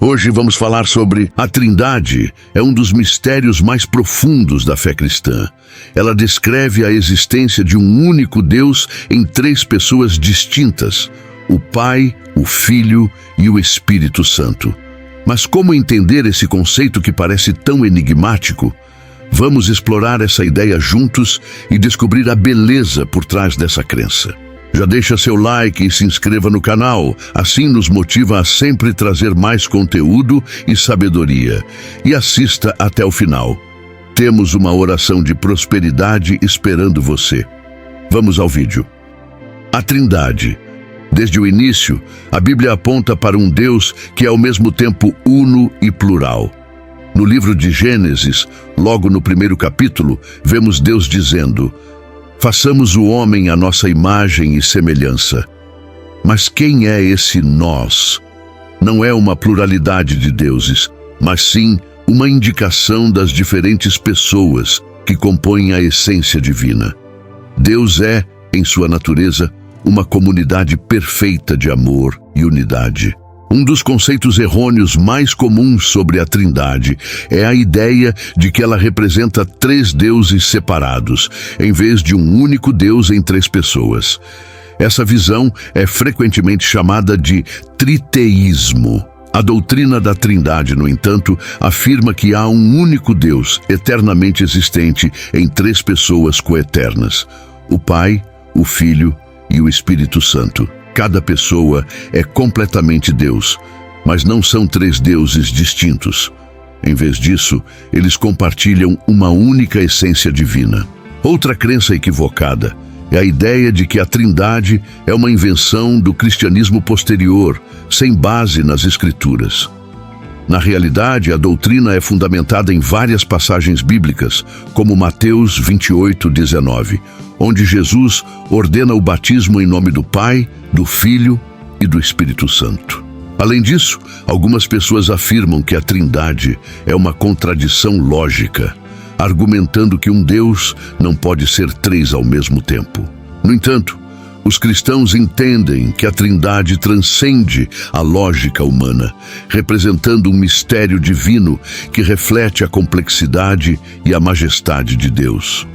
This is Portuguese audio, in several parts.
Hoje vamos falar sobre a Trindade. É um dos mistérios mais profundos da fé cristã. Ela descreve a existência de um único Deus em três pessoas distintas: o Pai, o Filho e o Espírito Santo. Mas como entender esse conceito que parece tão enigmático? Vamos explorar essa ideia juntos e descobrir a beleza por trás dessa crença. Já deixa seu like e se inscreva no canal, assim nos motiva a sempre trazer mais conteúdo e sabedoria. E assista até o final. Temos uma oração de prosperidade esperando você. Vamos ao vídeo. A Trindade. Desde o início, a Bíblia aponta para um Deus que é ao mesmo tempo uno e plural. No livro de Gênesis, logo no primeiro capítulo, vemos Deus dizendo: façamos o homem à nossa imagem e semelhança. Mas quem é esse nós? Não é uma pluralidade de deuses, mas sim uma indicação das diferentes pessoas que compõem a essência divina. Deus é, em sua natureza, uma comunidade perfeita de amor e unidade. Um dos conceitos errôneos mais comuns sobre a Trindade é a ideia de que ela representa três deuses separados, em vez de um único Deus em três pessoas. Essa visão é frequentemente chamada de triteísmo. A doutrina da Trindade, no entanto, afirma que há um único Deus eternamente existente em três pessoas coeternas: o Pai, o Filho e o Espírito Santo. Cada pessoa é completamente Deus, mas não são três deuses distintos. Em vez disso, eles compartilham uma única essência divina. Outra crença equivocada é a ideia de que a Trindade é uma invenção do cristianismo posterior, sem base nas Escrituras. Na realidade, a doutrina é fundamentada em várias passagens bíblicas, como Mateus 28:19, onde Jesus ordena o batismo em nome do Pai, do Filho e do Espírito Santo. Além disso, algumas pessoas afirmam que a Trindade é uma contradição lógica, argumentando que um Deus não pode ser três ao mesmo tempo. No entanto, os cristãos entendem que a Trindade transcende a lógica humana, representando um mistério divino que reflete a complexidade e a majestade de Deus.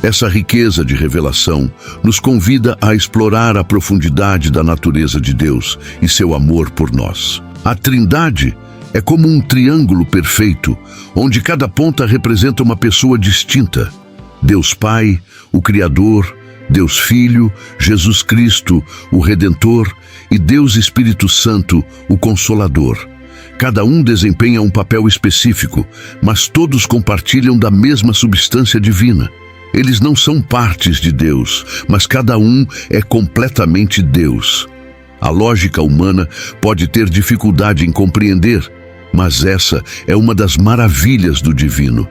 Essa riqueza de revelação nos convida a explorar a profundidade da natureza de Deus e seu amor por nós. A Trindade é como um triângulo perfeito, onde cada ponta representa uma pessoa distinta: Deus Pai, o Criador, Deus Filho, Jesus Cristo, o Redentor, e Deus Espírito Santo, o Consolador. Cada um desempenha um papel específico, mas todos compartilham da mesma substância divina. Eles não são partes de Deus, mas cada um é completamente Deus. A lógica humana pode ter dificuldade em compreender, mas essa é uma das maravilhas do divino.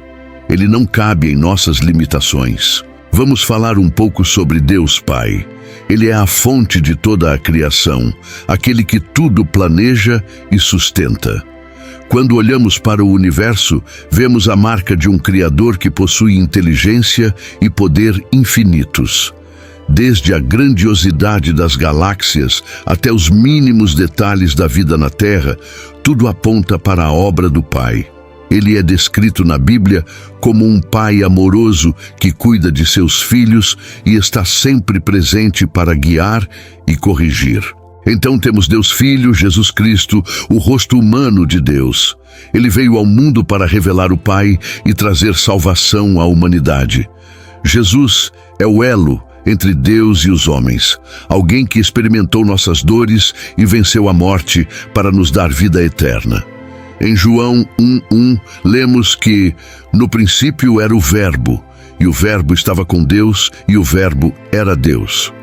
Ele não cabe em nossas limitações. Vamos falar um pouco sobre Deus Pai. Ele é a fonte de toda a criação, aquele que tudo planeja e sustenta. Quando olhamos para o universo, vemos a marca de um Criador que possui inteligência e poder infinitos. Desde a grandiosidade das galáxias até os mínimos detalhes da vida na Terra, tudo aponta para a obra do Pai. Ele é descrito na Bíblia como um pai amoroso que cuida de seus filhos e está sempre presente para guiar e corrigir. Então temos Deus Filho, Jesus Cristo, o rosto humano de Deus. Ele veio ao mundo para revelar o Pai e trazer salvação à humanidade. Jesus é o elo entre Deus e os homens, alguém que experimentou nossas dores e venceu a morte para nos dar vida eterna. Em João 1:1, lemos que no princípio era o Verbo, e o Verbo estava com Deus, e o Verbo era Deus.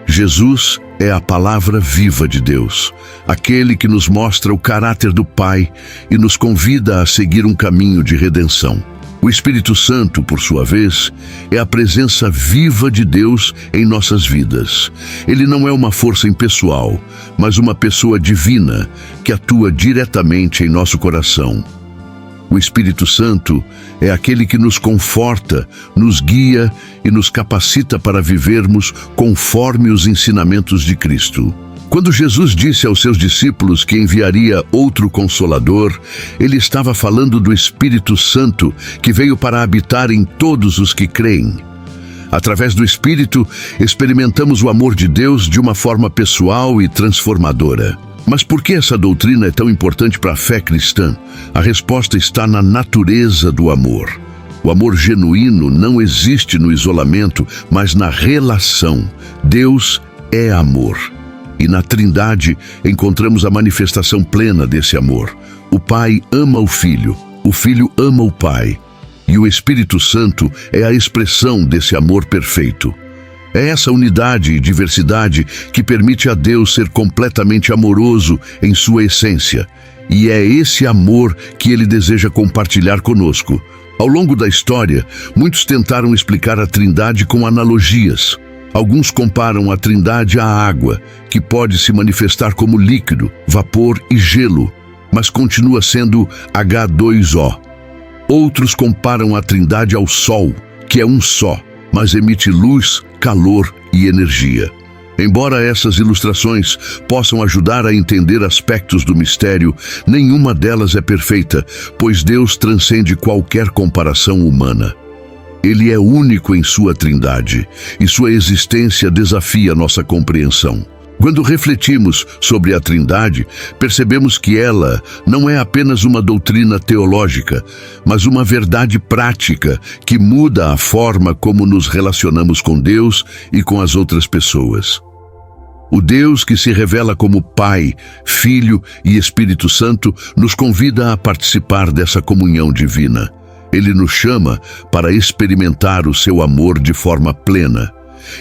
Jesus é a palavra viva de Deus, aquele que nos mostra o caráter do Pai e nos convida a seguir um caminho de redenção. O Espírito Santo, por sua vez, é a presença viva de Deus em nossas vidas. Ele não é uma força impessoal, mas uma pessoa divina que atua diretamente em nosso coração. O Espírito Santo é aquele que nos conforta, nos guia e nos capacita para vivermos conforme os ensinamentos de Cristo. Quando Jesus disse aos seus discípulos que enviaria outro Consolador, ele estava falando do Espírito Santo, que veio para habitar em todos os que creem. Através do Espírito, experimentamos o amor de Deus de uma forma pessoal e transformadora. Mas por que essa doutrina é tão importante para a fé cristã? A resposta está na natureza do amor. O amor genuíno não existe no isolamento, mas na relação. Deus é amor. E na Trindade encontramos a manifestação plena desse amor. O Pai ama o Filho ama o Pai. E o Espírito Santo é a expressão desse amor perfeito. É essa unidade e diversidade que permite a Deus ser completamente amoroso em sua essência. E é esse amor que Ele deseja compartilhar conosco. Ao longo da história, muitos tentaram explicar a Trindade com analogias. Alguns comparam a Trindade à água, que pode se manifestar como líquido, vapor e gelo, mas continua sendo H2O. Outros comparam a Trindade ao Sol, que é um só, mas emite luz, calor e energia. Embora essas ilustrações possam ajudar a entender aspectos do mistério, nenhuma delas é perfeita, pois Deus transcende qualquer comparação humana. Ele é único em sua Trindade, e sua existência desafia nossa compreensão. Quando refletimos sobre a Trindade, percebemos que ela não é apenas uma doutrina teológica, mas uma verdade prática que muda a forma como nos relacionamos com Deus e com as outras pessoas. O Deus que se revela como Pai, Filho e Espírito Santo nos convida a participar dessa comunhão divina. Ele nos chama para experimentar o seu amor de forma plena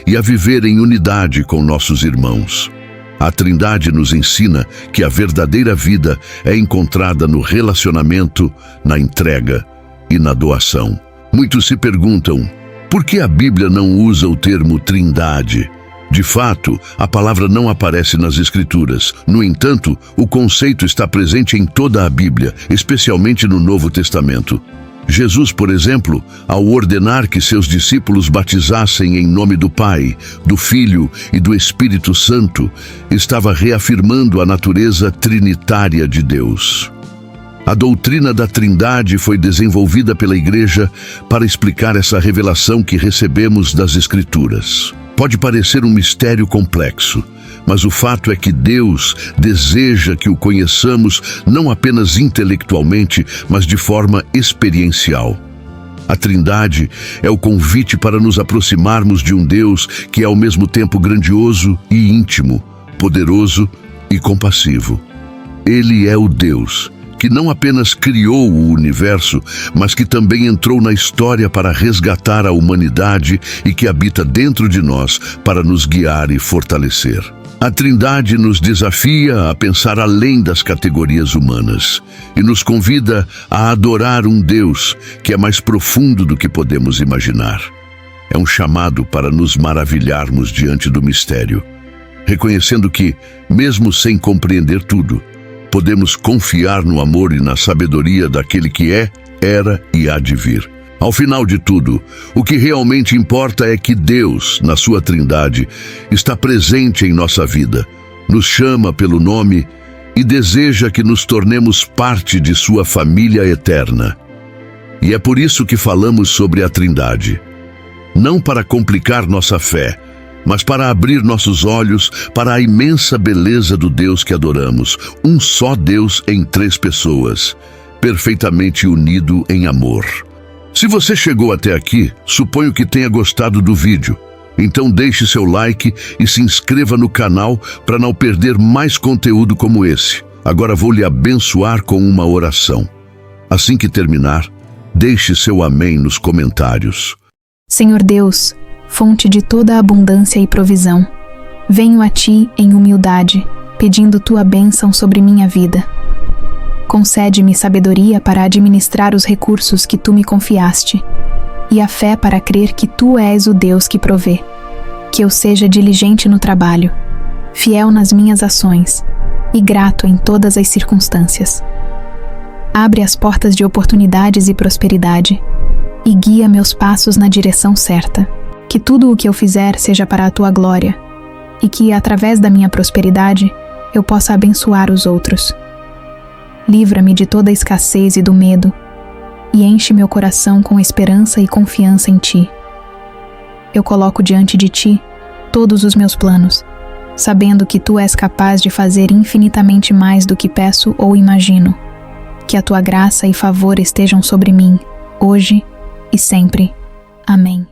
e a viver em unidade com nossos irmãos. A Trindade nos ensina que a verdadeira vida é encontrada no relacionamento, na entrega e na doação. Muitos se perguntam, por que a Bíblia não usa o termo Trindade? De fato, a palavra não aparece nas Escrituras. No entanto, o conceito está presente em toda a Bíblia, especialmente no Novo Testamento. Jesus, por exemplo, ao ordenar que seus discípulos batizassem em nome do Pai, do Filho e do Espírito Santo, estava reafirmando a natureza trinitária de Deus. A doutrina da Trindade foi desenvolvida pela Igreja para explicar essa revelação que recebemos das Escrituras. Pode parecer um mistério complexo, mas o fato é que Deus deseja que o conheçamos não apenas intelectualmente, mas de forma experiencial. A Trindade é o convite para nos aproximarmos de um Deus que é ao mesmo tempo grandioso e íntimo, poderoso e compassivo. Ele é o Deus que não apenas criou o universo, mas que também entrou na história para resgatar a humanidade e que habita dentro de nós para nos guiar e fortalecer. A Trindade nos desafia a pensar além das categorias humanas e nos convida a adorar um Deus que é mais profundo do que podemos imaginar. É um chamado para nos maravilharmos diante do mistério, reconhecendo que, mesmo sem compreender tudo, podemos confiar no amor e na sabedoria daquele que é, era e há de vir. Ao final de tudo, o que realmente importa é que Deus, na sua Trindade, está presente em nossa vida, nos chama pelo nome e deseja que nos tornemos parte de sua família eterna. E é por isso que falamos sobre a Trindade. Não para complicar nossa fé, mas para abrir nossos olhos para a imensa beleza do Deus que adoramos, um só Deus em 3 pessoas, perfeitamente unido em amor. Se você chegou até aqui, suponho que tenha gostado do vídeo. Então deixe seu like e se inscreva no canal para não perder mais conteúdo como esse. Agora vou lhe abençoar com uma oração. Assim que terminar, deixe seu amém nos comentários. Senhor Deus, fonte de toda abundância e provisão, venho a Ti em humildade, pedindo Tua bênção sobre minha vida. Concede-me sabedoria para administrar os recursos que Tu me confiaste, e a fé para crer que Tu és o Deus que provê. Que eu seja diligente no trabalho, fiel nas minhas ações e grato em todas as circunstâncias. Abre as portas de oportunidades e prosperidade e guia meus passos na direção certa. Que tudo o que eu fizer seja para a Tua glória. e que, através da minha prosperidade, eu possa abençoar os outros. Livra-me de toda a escassez e do medo, e enche meu coração com esperança e confiança em Ti. Eu coloco diante de Ti todos os meus planos, sabendo que Tu és capaz de fazer infinitamente mais do que peço ou imagino. Que a Tua graça e favor estejam sobre mim, hoje e sempre. Amém.